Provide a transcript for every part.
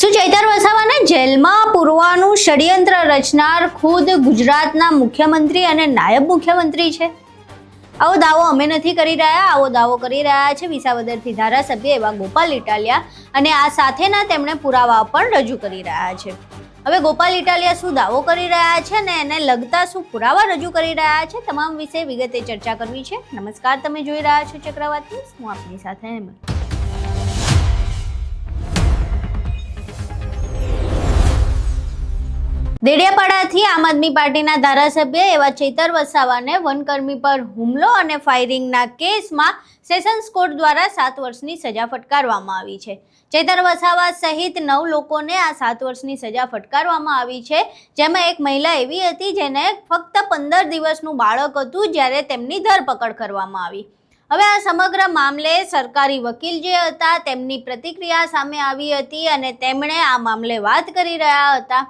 શું ચૈતર વસાવાને જેલમાં પૂરવાનું ષડયંત્ર રચનાર ખુદ ગુજરાતના મુખ્યમંત્રી અને નાયબ મુખ્યમંત્રી છે? આવો દાવો અમે નથી કરી રહ્યા, આવો દાવો કરી રહ્યા છે વિસાવદરથી ધારાસભ્ય એવા ગોપાલ ઇટાલિયા, અને આ સાથેના તેમણે પુરાવા પણ રજૂ કરી રહ્યા છે. હવે ગોપાલ ઇટાલિયા શું દાવો કરી રહ્યા છે અને એને લગતા શું પુરાવા રજૂ કરી રહ્યા છે, તમામ વિશે વિગતે ચર્ચા કરવી છે. નમસ્કાર, તમે જોઈ રહ્યા છો ચક્રવાત ન્યૂઝ. હું આપની સાથે હેમંત. દેડિયાપાડાથી આમ આદમી પાર્ટીના ધારાસભ્ય એવા ચૈતર વસાવાને વનકર્મી પર હુમલો અને ફાયરિંગના કેસમાં સેશન્સ કોર્ટ દ્વારા 7 વર્ષની સજા ફટકારવામાં આવી છે. ચૈતર વસાવા સહિત 9 લોકોને આ 7 વર્ષની સજા ફટકારવામાં આવી છે, જેમાં એક મહિલા એવી હતી જેને ફક્ત 15 દિવસનું બાળક હતું જ્યારે તેમની ધરપકડ કરવામાં આવી. હવે આ સમગ્ર મામલે સરકારી વકીલ જે હતા તેમની પ્રતિક્રિયા સામે આવી હતી અને તેમણે આ મામલે વાત કરી રહ્યા હતા.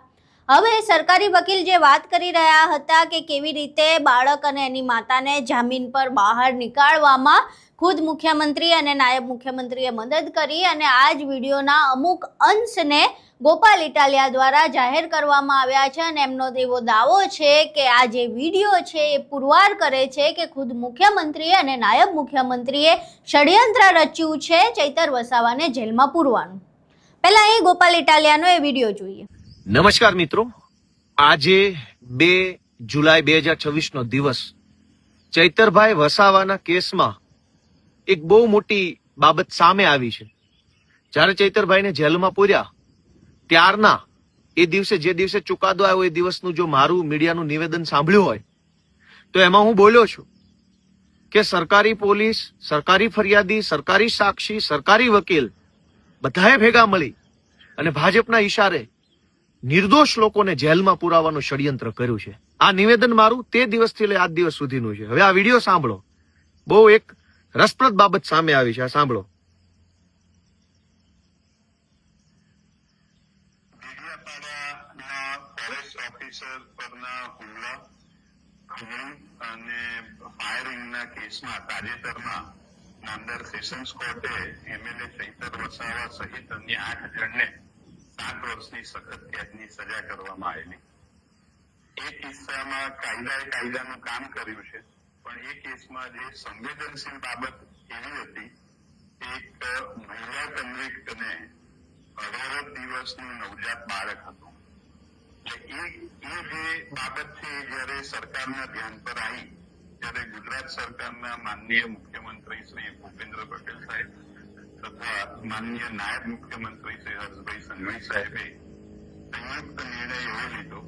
હવે સરકારી વકીલ જે વાત કરી રહ્યા હતા કે કેવી રીતે બાળક અને એની માતાને જામીન પર બહાર નીકાળવામાં ખુદ મુખ્યમંત્રી અને નાયબ મુખ્યમંત્રીએ મદદ કરી, અને આ જ વિડીયોના અમુક અંશને ગોપાલ ઇટાલિયા દ્વારા જાહેર કરવામાં આવ્યા છે. અને એમનો એવો દાવો છે કે આ જે વિડીયો છે એ પુરવાર કરે છે કે ખુદ મુખ્યમંત્રીએ અને નાયબ મુખ્યમંત્રીએ ષડયંત્ર રચ્યું છે ચૈતર વસાવાને જેલમાં પૂરવાનું. પહેલા અહીં ગોપાલ ઇટાલિયાનો એ વિડીયો જોઈએ. નમસ્કાર મિત્રો, આજે 2 જુલાઈ 2026 નો દિવસ ચૈતરભાઈ વસાવાના કેસમાં એક બહુ મોટી બાબત સામે આવી છે. જ્યારે ચૈતરભાઈને જેલમાં પૂર્યા ત્યારના એ દિવસે, જે દિવસે ચુકાદો આવ્યો એ દિવસનું જો મારું મીડિયાનું નિવેદન સાંભળ્યું હોય તો એમાં હું બોલ્યો છું કે સરકારી પોલીસ, સરકારી ફરિયાદી, સરકારી સાક્ષી, સરકારી વકીલ બધાએ ભેગા મળી અને ભાજપના ઈશારે નિર્દોષ લોકોને જેલમાં પુરાવાનું ષડયંત્ર કર્યું છે. આ નિવેદન મારું તે દિવસથી લઈ આજ દિવસ સુધીનું છે. હવે આ વિડીયો સાંભળો, બહુ એક રસપ્રદ બાબત સામે આવી છે. આ સાંભળો. દેડિયાપાડાના ફોરેસ્ટ ઓફિસર પરના હુમલા, ખંડણી અને ફાયરિંગના કેસમાં તાજેતરમાં નામદાર સેશન્સ કોર્ટે એમએલએ ચૈતર વસાવા સહિત અન્ય 8 જણને 7 વર્ષની સખત કેદની સજા કરવામાં આવેલી. એ કિસ્સામાં કાયદાનું કામ કર્યું છે, પણ એ કેસમાં જે સંવેદનશીલ બાબત એવી હતી, એક મહિલા કન્વિક્ટને 18 દિવસનું નવજાત બાળક હતું. એટલે એ જે બાબત છે જયારે સરકારના ધ્યાન પર આવી ત્યારે ગુજરાત સરકારના માનનીય મુખ્યમંત્રી શ્રી ભૂપેન્દ્ર પટેલ સાહેબ તથા માનનીય નાયબ મુખ્યમંત્રી શ્રી હર્ષભાઈ સંઘવી સાહેબે સંયુક્ત નિર્ણય એવો લીધો.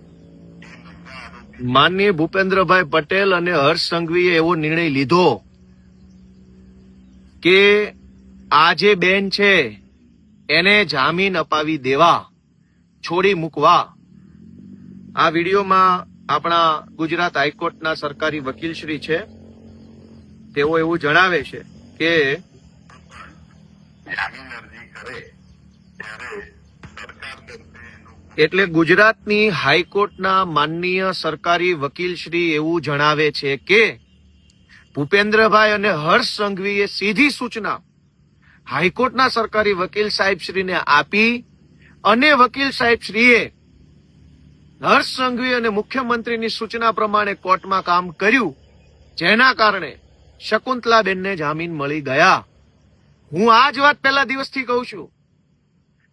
માનનીય ભૂપેન્દ્રભાઈ પટેલ અને હર્ષ સંઘવીએ એવો નિર્ણય લીધો કે આ જે બેન છે એને જામીન અપાવી દેવા, છોડી મૂકવા. આ વિડીયોમાં આપણા ગુજરાત હાઈકોર્ટના સરકારી વકીલ શ્રી છે, તેઓ એવું જણાવે છે કે એટલે ગુજરાતની હાઈકોર્ટના માનનીય સરકારી વકીલ શ્રી એવું જણાવે છે કે ભૂપેન્દ્રભાઈ અને હર્ષ સંઘવીએ સીધી સૂચના હાઈકોર્ટના સરકારી વકીલ સાહેબ શ્રીને આપી અને વકીલ સાહેબ શ્રીએ હર્ષ સંઘવી અને મુખ્યમંત્રીની સૂચના પ્રમાણે કોર્ટમાં કામ કર્યું, જેના કારણે શકુંતલાબેનને જામીન મળી ગયા. હું આ જ વાત પહેલા દિવસથી કહું છું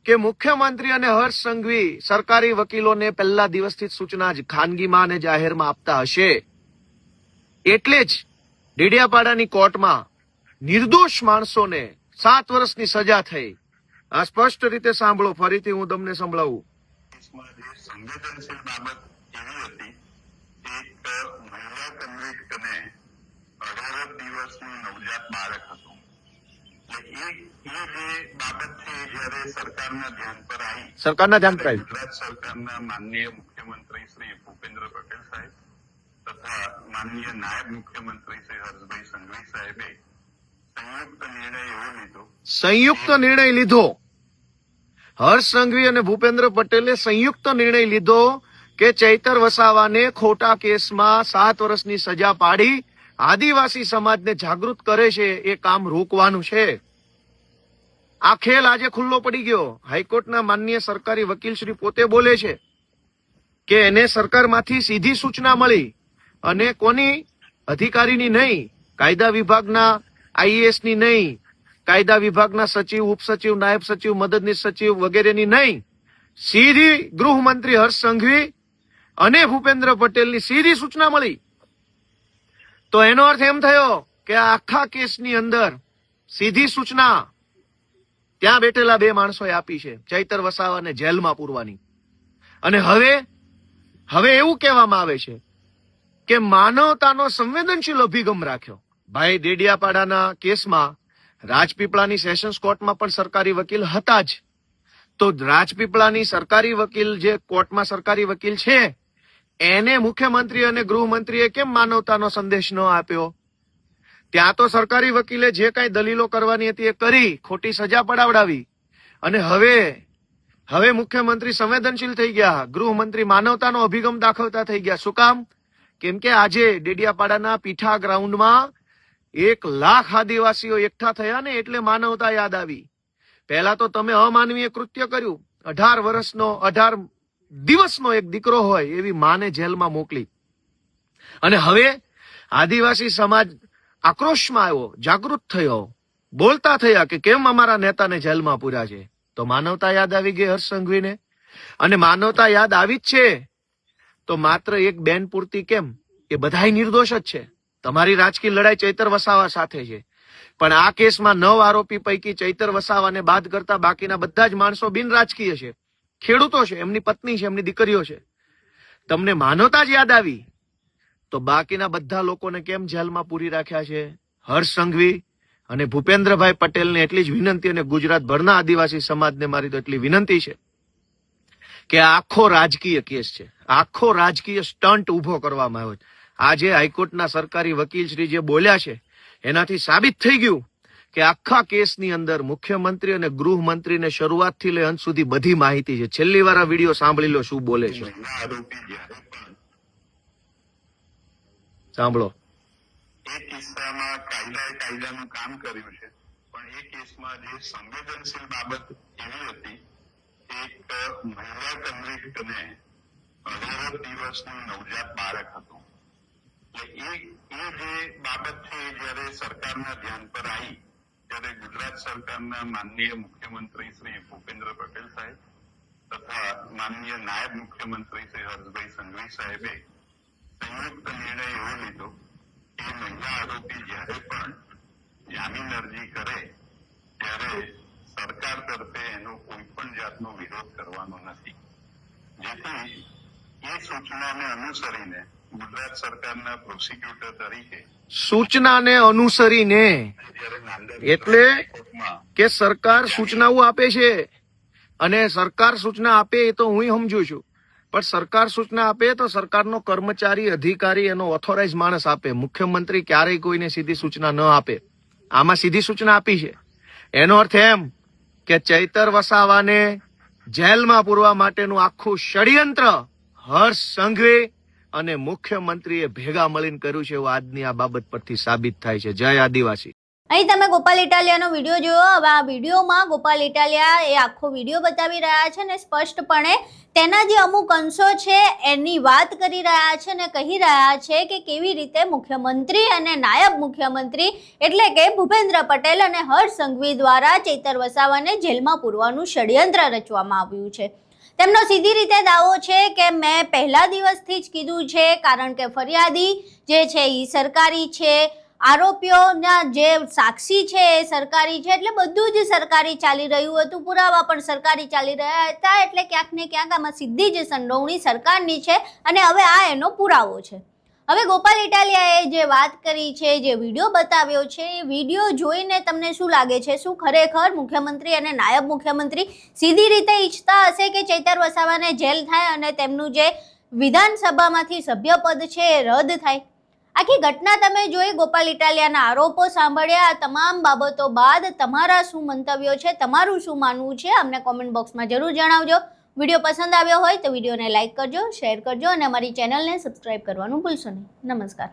કે મુખ્યમંત્રી અને હર્ષ સંઘવી સરકારી વકીલોને પહેલા દિવસથી સૂચના જ ખાનગીમાં અને જાહેરમાં આપતા હશે. એટલે જ ડેડિયાપાડાની કોર્ટમાં નિર્દોષ માણસોને 7 વર્ષની સજા થઈ. આ સ્પષ્ટ રીતે સાંભળો, ફરીથી હું તમને સંભળાવું. સંવેદનશીલ બાબત એવી હતી, એક મહિલા કન્વિક્ટને 18 દિવસનું નવજાત બાળક હતું. એ જે બાબત છે જયારે સરકારના ધ્યાન પર આવી ગુજરાત સરકારના માનનીય મુખ્યમંત્રી શ્રી ભૂપેન્દ્ર પટેલ સાહેબ તથા માનનીય નાયબ મુખ્યમંત્રી શ્રી હર્ષભાઈ સંઘવી સાહેબે સંયુક્ત નિર્ણય લીધો. હર્ષ સંઘવી અને ભૂપેન્દ્ર પટેલે સંયુક્ત નિર્ણય લીધો કે ચૈતર વસાવાને ખોટા કેસમાં 7 વર્ષની સજા પાડી આદિવાસી સમાજને જાગૃત કરે છે એ કામ રોકવાનું છે. આ ખેલ આજે ખુલ્લો પડી ગયો. હાઈકોર્ટના માનનીય સરકારી વકીલ શ્રી પોતે બોલે છે કે એને સરકારમાંથી સીધી સૂચના મળી અને કોની અધિકારીની નહીં, કાયદા વિભાગના આઈએએસ ની નહીં, કાયદા વિભાગના સચિવ, ઉપસચિવ, નાયબ સચિવ, મદદનીશ સચિવ વગેરેની નહીં, સીધી ગૃહમંત્રી હર્ષ સંઘવી અને ભૂપેન્દ્ર પટેલની સીધી સૂચના મળી. તો એનો અર્થ એમ થયો કે આ આખા કેસની અંદર સીધી સૂચના ત્યાં બેઠેલા બે માણસોએ આપી છે, ચૈતર વસાવાને જેલમાં પૂરવાની. અને હવે એવું કહેવામાં આવે છે કે માનવતાનો સંવેદનશીલ અભિગમ રાખ્યો. ભાઈ ડેડિયાપાડાના કેસમાં રાજપીપળાની સેશન્સ કોર્ટમાં પણ સરકારી વકીલ હતા જ. તો રાજપીપળાની સરકારી વકીલ જે કોર્ટમાં સરકારી વકીલ છે એને મુખ્યમંત્રી અને ગૃહમંત્રીએ કેમ માનવતાનો સંદેશ ન આપ્યો? ત્યાં તો સરકારી વકીલે જે કઈ દલીલો કરવાની હતી એ કરી, ખોટી સજા પડાવડાવી. અને હવે મુખ્યમંત્રી સંવેદનશીલ થઈ ગયા, ગૃહમંત્રી માનવતાનો અભિગમ દાખવતા થઈ ગયા. શું કામ? કેમ કે આજે ડેડિયાપાડાના પીઠા ગ્રાઉન્ડમાં 1 લાખ આદિવાસીઓ એકઠા થયા ને એટલે માનવતા યાદ આવી. પહેલા તો તમે અમાનવીય કૃત્ય કર્યું. 18 દિવસનો એક દીકરો હોય એવી માને જેલમાં મોકલી. અને હવે આદિવાસી સમાજ આક્રોશમાં આવ્યો, જાગૃત થયો, બોલતા થયા કે કેમ અમારા નેતાને જેલમાં પૂર્યા છે. તો માનવતા યાદ આવી ગઈ હર્ષ સંઘવીને. અને માનવતા યાદ આવી જ છે તો માત્ર એક બેન પૂરતી કેમ? એ બધાય નિર્દોષ જ છે. તમારી રાજકીય લડાઈ ચૈતર વસાવા સાથે છે, પણ આ કેસમાં 9 આરોપી પૈકી ચૈતર વસાવાને બાદ કરતા બાકીના બધા જ માણસો બિન રાજકીય છે, ખેડૂતો છે, એમની પત્ની છે, એમની દીકરીઓ છે. તમને માનવતા જ યાદ આવી તો બાકીના બધા લોકોને કેમ જેલમાં પૂરી રાખ્યા છે? હર્ષ સંઘવી અને ભૂપેન્દ્રભાઈ પટેલને એટલી જ વિનંતી, અને ગુજરાતભરના આદિવાસી સમાજને મારી તો એટલી વિનંતી છે કે આખો રાજકીય કેસ છે, આખો રાજકીય સ્ટન્ટ ઉભો કરવામાં આવ્યો છે. આજે હાઈકોર્ટના સરકારી વકીલ શ્રી જે બોલ્યા છે એનાથી સાબિત થઈ ગયું કે આખા કેસની અંદર મુખ્યમંત્રી અને ગૃહમંત્રીને શરૂઆતથી લઈ અંત સુધી બધી માહિતી છે. છેલ્લી વાર આ વિડીયો સાંભળી લો શું બોલે છે. આરોપી જ્યારે પણ સાંભળો. એ કિસ્સામાં કાયદાનું કામ કર્યું છે, પણ એ કેસમાં જે સંવેદનશીલ બાબત એવી હતી, એક મહિલા કન્વિક્ટને 18 દિવસનું નવજાત બાળક હતું. એટલે એ જે બાબત છે જયારે સરકારના ધ્યાન પર આવી ત્યારે ગુજરાત સરકારના માનનીય મુખ્યમંત્રી શ્રી ભૂપેન્દ્ર પટેલ સાહેબ તથા માનનીય નાયબ મુખ્યમંત્રી શ્રી હર્ષભાઈ સંઘવી સાહેબે સંયુક્ત નિર્ણય એવો લીધો કે મહિલા આરોપી જ્યારે પણ જામીન અરજી કરે ત્યારે સરકાર તરફે એનો કોઈ પણ જાતનો વિરોધ કરવાનો નથી. જેથી એ સૂચનાને અનુસરીને ગુજરાત સરકારના પ્રોસિક્યુટર તરીકે સૂચનાને અનુસરીને એટલે કે સરકાર સૂચનાઓ આપે છે, અને સરકાર સૂચના આપે એ તો હું સમજુ છું, પણ સરકાર સૂચના આપે તો સરકારનો કર્મચારી, અધિકારી, એનો ઓથોરાઇઝ માણસ આપે. મુખ્યમંત્રી ક્યારેય કોઈને સીધી સૂચના ન આપે. આમાં સીધી સૂચના આપી છે. એનો અર્થ એમ કે ચૈતર વસાવાને જેલમાં પૂરવા માટેનું આખું ષડયંત્ર હર્ષ સંઘવી અને મુખ્યમંત્રીએ ભેગા મળીને કર્યું છે એવું આજની આ બાબત પરથી સાબિત થાય છે. જય આદિવાસી. અહીં તમે ગોપાલ ઇટાલિયાનો વિડીયો જોયો. હવે આ વિડીયોમાં ગોપાલ ઇટાલિયા એ આખો વિડીયો બતાવી રહ્યા છે ને સ્પષ્ટપણે તેના જે અમુક અંશો છે એની વાત કરી રહ્યા છે ને કહી રહ્યા છે કે કેવી રીતે મુખ્યમંત્રી અને નાયબ મુખ્યમંત્રી એટલે કે ભૂપેન્દ્ર પટેલ અને હર્ષ સંઘવી દ્વારા ચૈતર વસાવાને જેલમાં પૂરવાનું ષડયંત્ર રચવામાં આવ્યું છે. તેમનો સીધી રીતે દાવો છે કે મેં પહેલા દિવસથી જ કીધું છે, કારણ કે ફરિયાદી જે છે એ સરકારી છે, આરોપીઓના જે સાક્ષી છે એ સરકારી છે, એટલે બધું જ સરકારી ચાલી રહ્યું હતું, પુરાવા પણ સરકારી ચાલી રહ્યા હતા. એટલે ક્યાંક ને ક્યાંક આમાં સીધી જ સંડોવણી સરકારની છે અને હવે આ એનો પુરાવો છે. હવે ગોપાલ ઇટાલિયાએ જે વાત કરી છે, જે વિડીયો બતાવ્યો છે, એ વિડીયો જોઈને તમને શું લાગે છે? શું ખરેખર મુખ્યમંત્રી અને નાયબ મુખ્યમંત્રી સીધી રીતે ઈચ્છતા હશે કે ચૈતર વસાવાને જેલ થાય અને તેમનું જે વિધાનસભામાંથી સભ્યપદ છે એ રદ થાય? આખી ઘટના તમે જોઈ, ગોપાલ ઇટાલિયાના આરોપો સાંભળ્યા, આ તમામ બાબતો બાદ તમારા શું મંતવ્યો છે, તમારું શું માનવું છે, અમને કોમેન્ટ બોક્સમાં જરૂર જણાવજો. વિડીયો પસંદ આવ્યો હોય તો વિડીયોને લાઇક કરજો, શેર કરજો અને અમારી ચેનલને સબસ્ક્રાઇબ કરવાનું ભૂલશો નહીં. નમસ્કાર.